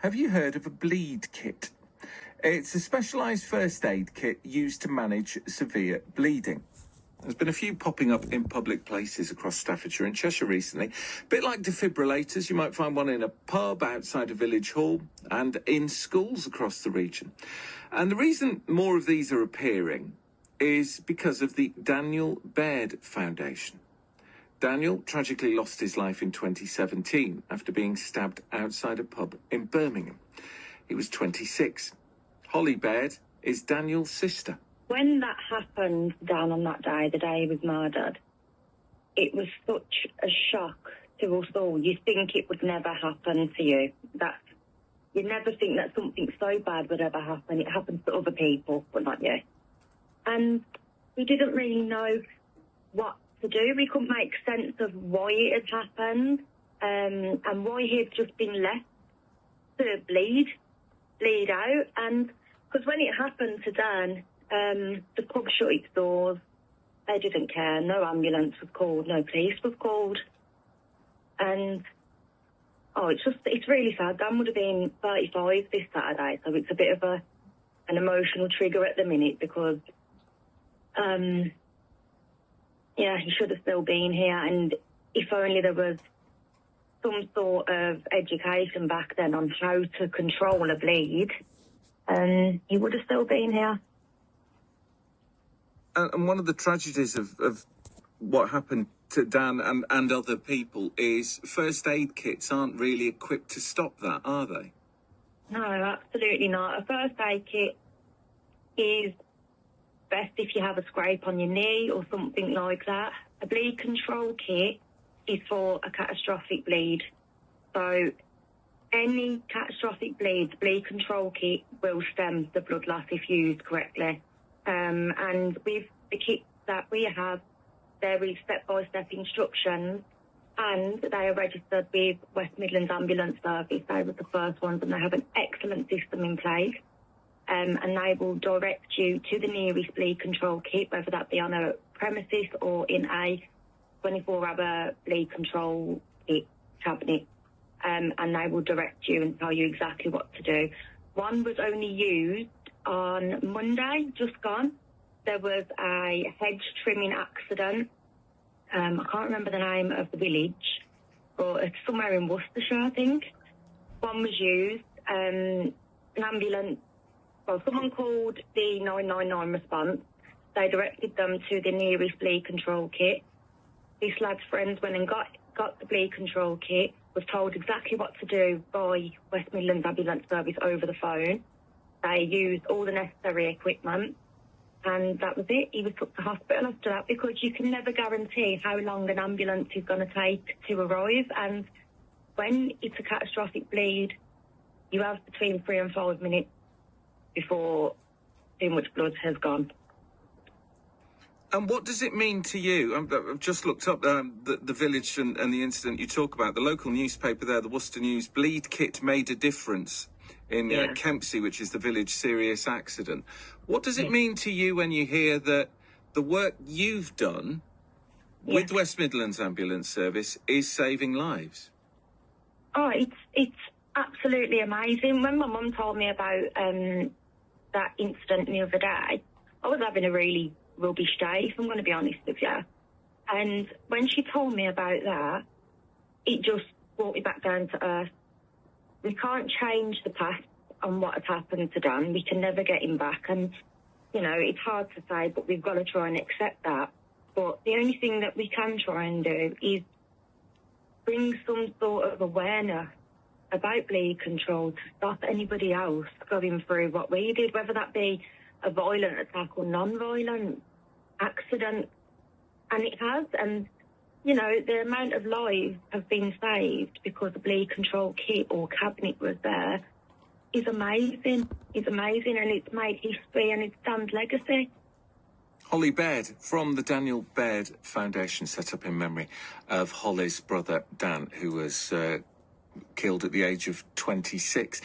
Have you heard of a bleed kit? It's a specialised first aid kit used to manage severe bleeding. There's been a few popping up in public places across Staffordshire and Cheshire recently. A bit like defibrillators, you might find one in a pub, outside a village hall, and in schools across the region. And the reason more of these are appearing is because of the Daniel Baird Foundation. Daniel tragically lost his life in 2017 after being stabbed outside a pub in Birmingham. He was 26. Holly Baird is Daniel's sister. When that happened, Dan, on that day, the day he was murdered, it was such a shock to us all. You think it would never happen to you. You never think that something so bad would ever happen. It happens to other people, but not you. And we didn't really know what to do. We couldn't make sense of why it had happened, and why he had just been left to bleed out. And because when it happened to Dan, the pub shut its doors. They didn't care. No ambulance was called. No police was called. And it's really sad. Dan would have been 35 this Saturday, so it's a bit of an emotional trigger at the minute because, he should have still been here. And if only there was some sort of education back then on how to control a bleed, he would have still been here. And one of the tragedies of what happened to Dan and other people is first aid kits aren't really equipped to stop that, are they? No, absolutely not. A first aid kit is best if you have a scrape on your knee or something like that. A bleed control kit is for a catastrophic bleed. So any catastrophic bleed, the bleed control kit will stem the blood loss if used correctly. And with the kits that we have, there is step-by-step instructions, and they are registered with West Midlands Ambulance Service. They were the first ones, and they have an excellent system in place. And they will direct you to the nearest bleed control kit, whether that be on a premises or in a 24-hour bleed control kit cabinet. And they will direct you and tell you exactly what to do. One was only used on Monday, just gone. There was a hedge trimming accident. I can't remember the name of the village, but it's somewhere in Worcestershire, I think. One was used. An ambulance, someone called the 999 response. They directed them to the nearest bleed control kit. This lad's friends went and got the bleed control kit, was told exactly what to do by West Midlands Ambulance Service over the phone. They used all the necessary equipment, and that was it. He was took to hospital after that, because you can never guarantee how long an ambulance is going to take to arrive. And when it's a catastrophic bleed, you have between 3 and 5 minutes before too much blood has gone. And what does it mean to you? I've just looked up the village and the incident you talk about. The local newspaper there, the Worcester News, bleed kit made a difference in Kempsey, which is the village serious accident. What does it mean to you when you hear that the work you've done with West Midlands Ambulance Service is saving lives? Oh, it's absolutely amazing. When my mum told me about that incident the other day, I was having a really rubbish day, if I'm going to be honest with you. And when she told me about that, it just brought me back down to earth. We can't change the past on what has happened to Dan. We can never get him back. And, it's hard to say, but we've got to try and accept that. But the only thing that we can try and do is bring some sort of awareness about bleed control to stop anybody else going through what we did, whether that be a violent attack or non-violent accident. And it has. And, the amount of lives have been saved because the bleed control kit or cabinet was there is amazing. It's amazing, and it's made history, and it stands legacy. Holly Baird from the Daniel Baird Foundation, set up in memory of Holly's brother Dan, who was killed at the age of 26.